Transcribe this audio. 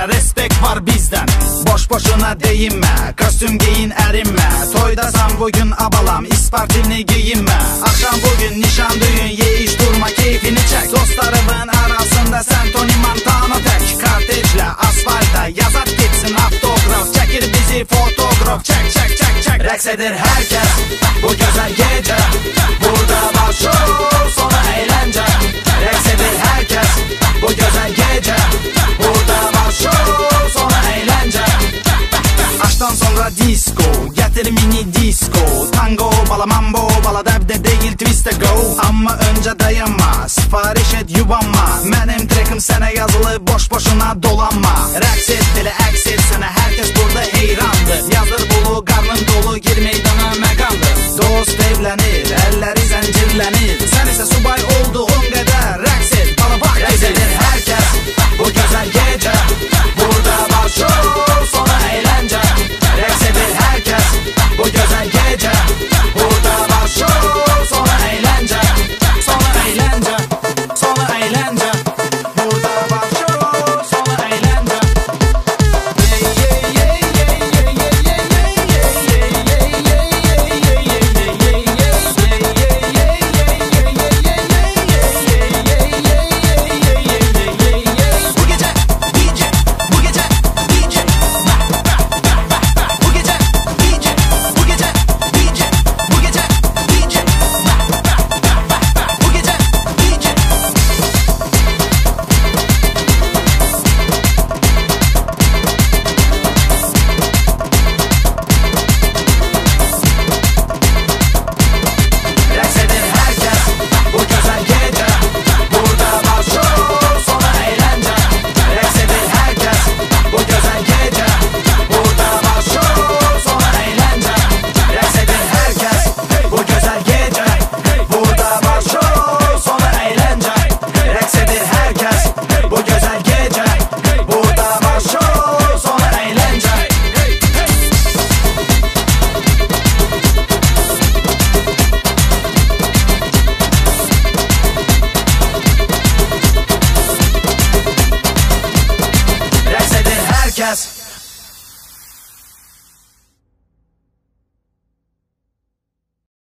Sana respekt var bizden. Boş boşuna deyinme, kostüm giyin erinme. Toydasan bugün abalam, ispartilini giyinme. Akşam bugün nişan düğün, ye iç durma keyfini çek. Dostlarımın arasında sen Tony Montana tek. Kartejle asfalta yazat gitsin автограф. Çekir bizi fotoğraf, çek çek çek çek. Reks edir herkes bu güzel gece. Burada başlıyor sonra eğlence. Reks edir herkes bu güzel gece. Burada başlıyor sonra eğlence. Aşktan sonra disco, getir mini disco. Tango, bala mambo, bala debde değil twiste go. Ama önce dayanma, sipariş et yubanma. Benim trekim sana yazılı, boş boşuna dolanma. Reks et dili aks et sana, herkes burada heyrandı. Yazır bulu, karnın dolu, gir meydana mekandır. Dost evlenir, elleri zincirlenir. Sen ise subay olduğun kadar reks et, bala bak gezilir herkes bu güzel gece. Burada başlıyor sonra eğlence. Reks edir herkes bu güzel gece. Burada başlıyor sonra eğlence. Sonra eğlence, sonra eğlence. Burada başlıyor sonra eğlence. Bu gece DJ, bu gece DJ. Bu gece DJ, bu gece DJ. Bu gece DJ. Bu gece DJ. Reks edir herkes bu güzel gece. Burada başlıyor sonra eğlence. Reks edir herkes bu güzel gece. Burada başlıyor sonra eğlence. Reks edir herkes bu güzel gece. Burada başlıyor sonra eğlence. Reks edir herkes bu güzel gece. Burada başlıyor sonra eğlence. Reks edir herkes.